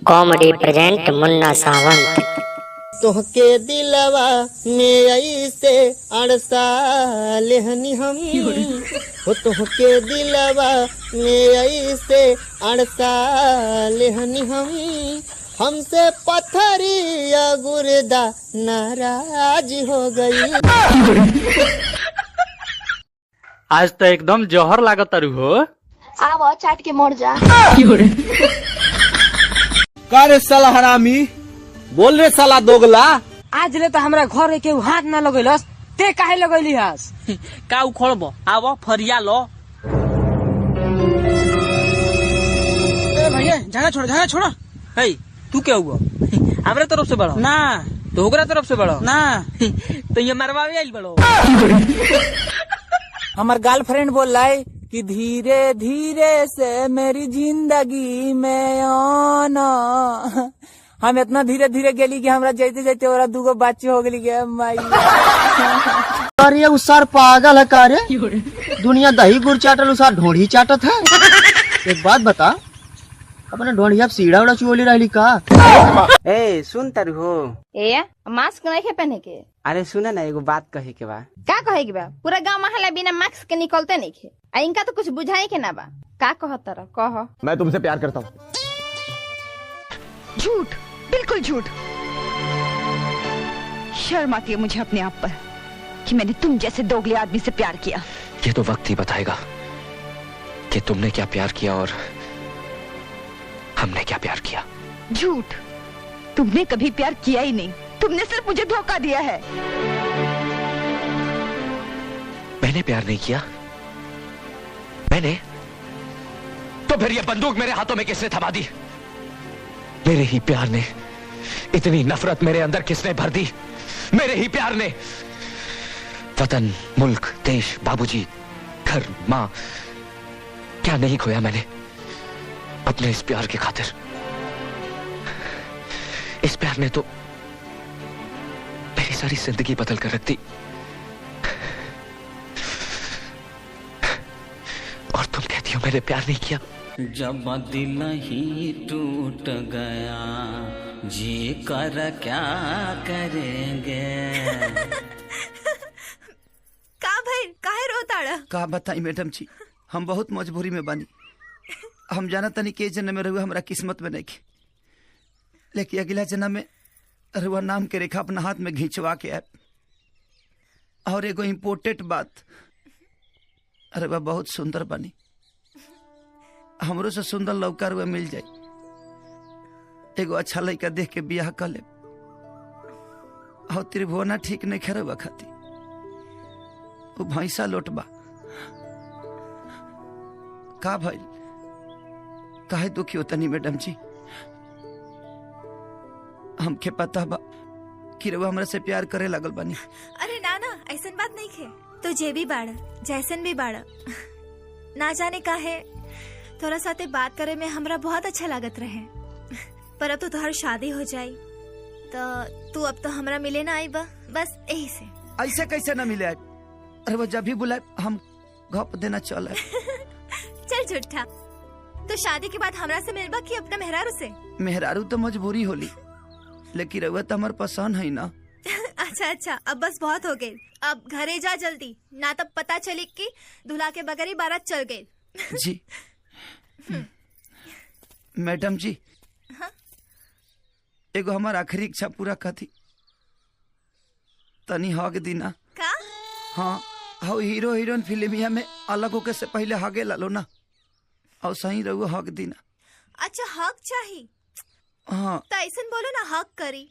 Comedy present मुन्ना सावंत। तोहके दिलवा में ऐसे अड़सा लेहनी हम हो, तोहके दिलवा में ऐसे अड़सा लेहनी हमसे पत्थरिया गुर्दा नाराज हो गई। आज तो एकदम जौहर लागत तारू हो। आव चाट के मर जा। का रे साला हरामी, बोल रे साला दोगला। आज ले तो हमरा घर के हाथ ना लगैलस, ते काहे लगैली हस? का उखड़बो, आव फरिया लो। ए भैया झाड़ा छोड़। हे तू क्या हुआ? हमरा तरफ से बढ़ो ना तो ओकरा तरफ से बढ़ो ना तो ये मरवावे आइल बढ़ो। हमार गर्लफ्रेंड बोल रहा है कि धीरे धीरे से मेरी जिंदगी में आना। हम इतना धीरे धीरे गेली कि हमरा जाते जाते और दूगो बच्चे हो गली के माई। अरे उसार पागल है का रे? दुनिया दही गुड़ चाटल, उसार ढोढ़ी चाटत है। एक बात बता, अपने ढोढ़िया सीढ़ा उड़ा चुओली रहली का? ए सुन तारू हो। ए मास्क नहीं है पहने के? अरे सुना ना, एगो बात कहे के बा। का कहे के बा? पूरा गांव महला बिना मास्क के निकलते नहीं खे। आ इनका तो कुछ बुझाई के ना बा। का कहत रह? कह। मैं तुमसे प्यार करता हूँ। झूठ, बिल्कुल झूठ। शर्म आती है मुझे अपने आप पर कि मैंने तुम जैसे दोगले आदमी से प्यार किया। ये तो वक्त ही बताएगा कि तुमने क्या प्यार किया और हमने क्या प्यार किया। झूठ, तुमने कभी प्यार किया ही नहीं। तुमने सिर्फ मुझे धोखा दिया है। मैंने प्यार नहीं किया। मैंने तो फिर ये बंदूक मेरे हाथों में किसने थमा दी? मेरे ही प्यार ने इतनी नफरत मेरे अंदर किसने भर दी? मेरे ही प्यार ने। वतन, मुल्क, देश, बाबूजी, घर, मां, क्या नहीं खोया मैंने अपने इस प्यार की खातिर। इस प्यार ने तो मेरी सारी जिंदगी बदल कर रख दी। और तुम कहती हो मैंने प्यार नहीं किया। जब दिल ही टूट गया जी कर क्या करेंगे। का भाई काहे रोताड़ा? का बताई मैडम जी, हम बहुत मजबूरी में बानी। हम जाना तनी के जन्म में रहुआ हमरा किस्मत में नहीं के, लेकिन अगला जन्म में रहुआ नाम के रेखा अपना हाथ में घिंचवा के आए। और एगो इम्पोर्टेंट बात, रहुआ बहुत सुंदर बनी। हमरो से सुंदर लड़का रहुआ मिल जाए, एगो अच्छा लड़का देख के बियाह कर ले। और त्रिभुवना ठीक नहीं खे रहुआ खाती, वो भैंसा लोटबा। का भाई काहे दुखी होता नहीं मैडम जी? हमके पता बा कि रउआ हमरा से प्यार करे लगल बानी। अरे ना ना, ऐसन बात नहीं खे। तो जे भी बाड़ा, जैसन भी बाड़ा, ना जाने का है तोरा साथे बात करे में हमरा बहुत अच्छा लागत रहे। पर अब तो तोहर शादी हो जाई तो तू अब तो हमरा मिले ना आई बा, बस यही से। ऐसे कैसे ना मिले? अरे वो जब भी बुलाए हम घप देना चले। चल झूठा, तो शादी के बाद हमरा से मिलबा कि अपना मेहरारू से? मेहरारू तो मजबूरी होली, लेकिन रउआ तो हमार पसंद है ना। अच्छा, अब बस बहुत हो गई। अब घरे जा जल्दी, ना तब पता चली कि दूल्हा के बगैर ही बारात चल गई। जी मैडम जी, एगो हमार आखिरी इच्छा पूरा कथी तनी हग दीना का? हाँ, हाँ हीरो हीरोइन फिल्मिया में अलग होके से पहले हगे लालो ना, और सही रहुआ हक दीना। अच्छा हक चाहिए? हाँ तो ऐसा बोलो ना, हक करी।